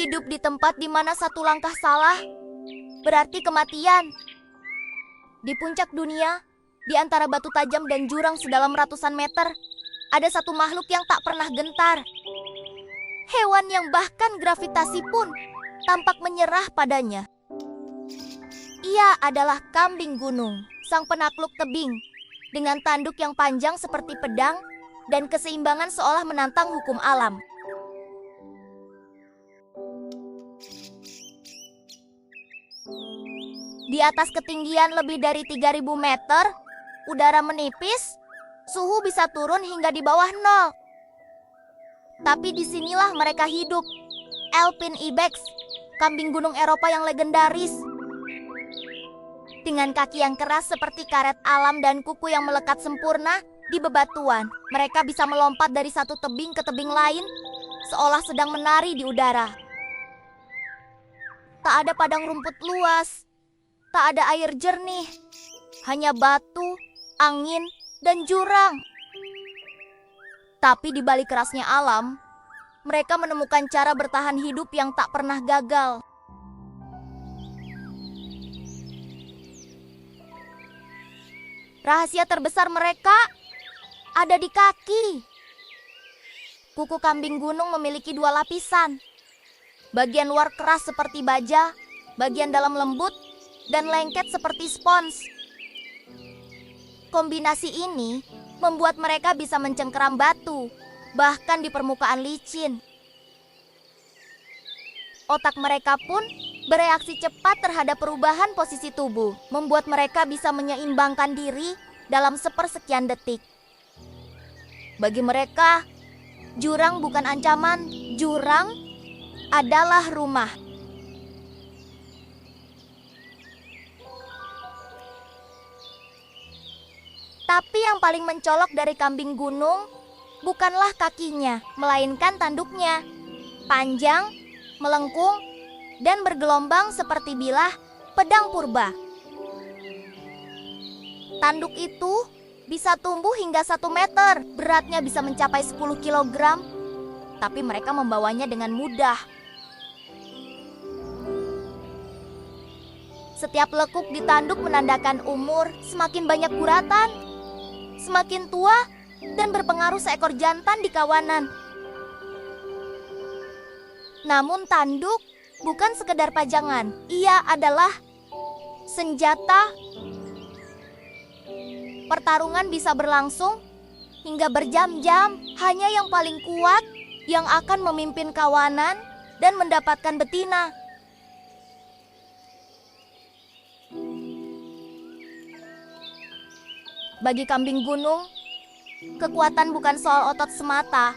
Hidup di tempat di mana satu langkah salah berarti kematian. Di puncak dunia, di antara batu tajam dan jurang sedalam ratusan meter, ada satu makhluk yang tak pernah gentar. Hewan yang bahkan gravitasi pun tampak menyerah padanya. Ia adalah kambing gunung, sang penakluk tebing, dengan tanduk yang panjang seperti pedang dan keseimbangan seolah menantang hukum alam. Di atas ketinggian lebih dari 3.000 meter, udara menipis, suhu bisa turun hingga di bawah nol. Tapi disinilah mereka hidup, Alpine Ibex, kambing gunung Eropa yang legendaris. Dengan kaki yang keras seperti karet alam dan kuku yang melekat sempurna di bebatuan, mereka bisa melompat dari satu tebing ke tebing lain, seolah sedang menari di udara. Tak ada padang rumput luas, tak ada air jernih, hanya batu, angin, dan jurang. Tapi di balik kerasnya alam, mereka menemukan cara bertahan hidup yang tak pernah gagal. Rahasia terbesar mereka ada di kaki. Kuku kambing gunung memiliki 2 lapisan. Bagian luar keras seperti baja, bagian dalam lembut, dan lengket seperti spons. Kombinasi ini membuat mereka bisa mencengkeram batu, bahkan di permukaan licin. Otak mereka pun bereaksi cepat terhadap perubahan posisi tubuh, membuat mereka bisa menyeimbangkan diri dalam sepersekian detik. Bagi mereka, jurang bukan ancaman, jurang adalah rumah. Tapi yang paling mencolok dari kambing gunung bukanlah kakinya, melainkan tanduknya. Panjang, melengkung, dan bergelombang seperti bilah pedang purba. Tanduk itu bisa tumbuh hingga 1 meter, beratnya bisa mencapai 10 kilogram, tapi mereka membawanya dengan mudah. Setiap lekuk di tanduk menandakan umur, semakin banyak guratan, semakin tua, dan berpengaruh seekor jantan di kawanan. Namun tanduk bukan sekedar pajangan, ia adalah senjata. Pertarungan bisa berlangsung hingga berjam-jam, hanya yang paling kuat yang akan memimpin kawanan dan mendapatkan betina. Bagi kambing gunung, kekuatan bukan soal otot semata,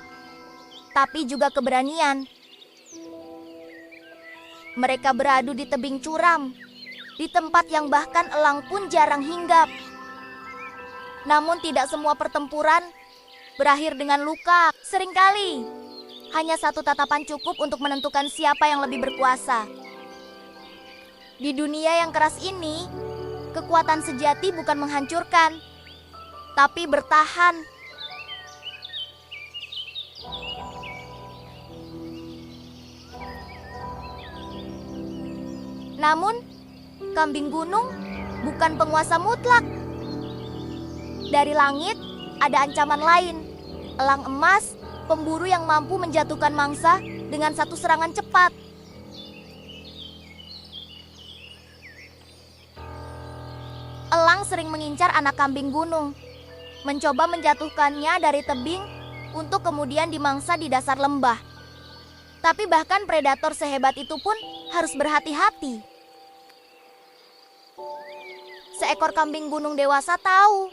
tapi juga keberanian. Mereka beradu di tebing curam, di tempat yang bahkan elang pun jarang hinggap. Namun tidak semua pertempuran berakhir dengan luka. Seringkali hanya satu tatapan cukup untuk menentukan siapa yang lebih berkuasa. Di dunia yang keras ini, kekuatan sejati bukan menghancurkan, tapi bertahan. Namun, kambing gunung bukan penguasa mutlak. Dari langit ada ancaman lain. Elang emas, pemburu yang mampu menjatuhkan mangsa dengan satu serangan cepat. Elang sering mengincar anak kambing gunung, mencoba menjatuhkannya dari tebing untuk kemudian dimangsa di dasar lembah. Tapi bahkan predator sehebat itu pun harus berhati-hati. Seekor kambing gunung dewasa tahu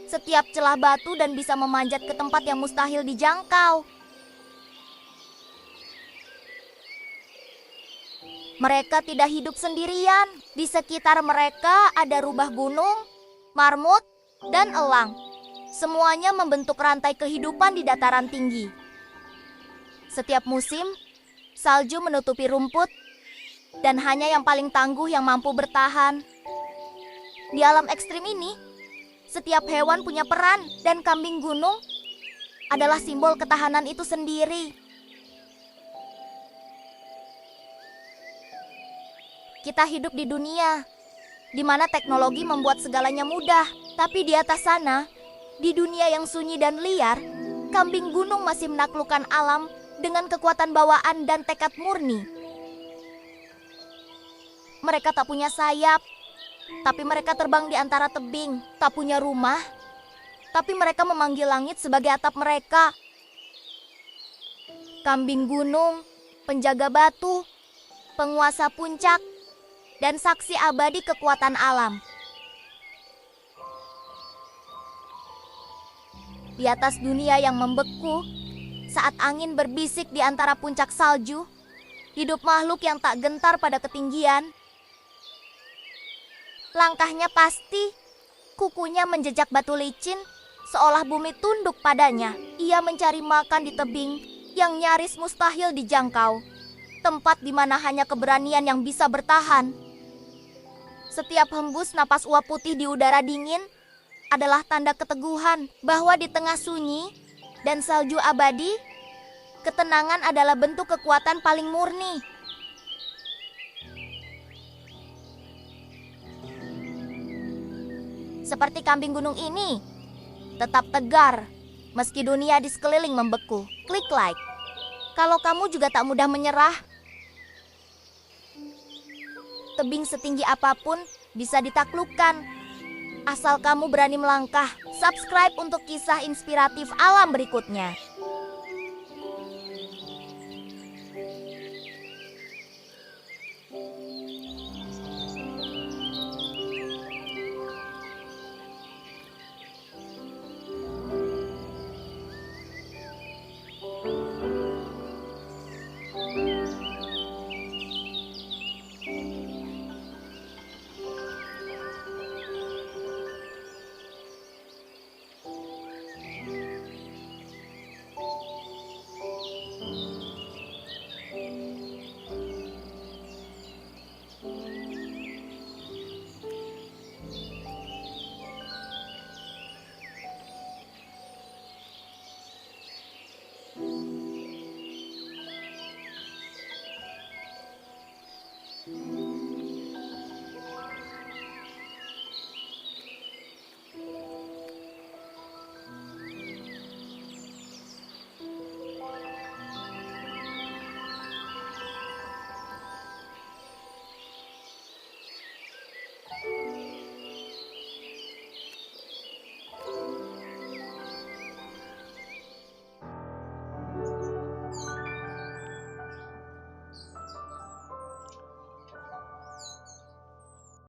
setiap celah batu dan bisa memanjat ke tempat yang mustahil dijangkau. Mereka tidak hidup sendirian. Di sekitar mereka ada rubah gunung, marmut, dan elang. Semuanya membentuk rantai kehidupan di dataran tinggi. Setiap musim, salju menutupi rumput, dan hanya yang paling tangguh yang mampu bertahan. Di alam ekstrim ini, setiap hewan punya peran, dan kambing gunung adalah simbol ketahanan itu sendiri. Kita hidup di dunia di mana teknologi membuat segalanya mudah. Tapi di atas sana, di dunia yang sunyi dan liar, kambing gunung masih menaklukkan alam dengan kekuatan bawaan dan tekad murni. Mereka tak punya sayap, tapi mereka terbang di antara tebing. Tak punya rumah, tapi mereka memanggil langit sebagai atap mereka. Kambing gunung, penjaga batu, penguasa puncak, dan saksi abadi kekuatan alam. Di atas dunia yang membeku, saat angin berbisik di antara puncak salju, hidup makhluk yang tak gentar pada ketinggian. Langkahnya pasti, kukunya menjejak batu licin, seolah bumi tunduk padanya. Ia mencari makan di tebing yang nyaris mustahil dijangkau, tempat di mana hanya keberanian yang bisa bertahan. Setiap hembus napas uap putih di udara dingin adalah tanda keteguhan bahwa di tengah sunyi dan salju abadi, ketenangan adalah bentuk kekuatan paling murni. Seperti kambing gunung ini, tetap tegar meski dunia di sekeliling membeku. Klik like kalau kamu juga tak mudah menyerah. Tebing setinggi apapun bisa ditaklukkan, asal kamu berani melangkah. Subscribe untuk kisah inspiratif alam berikutnya.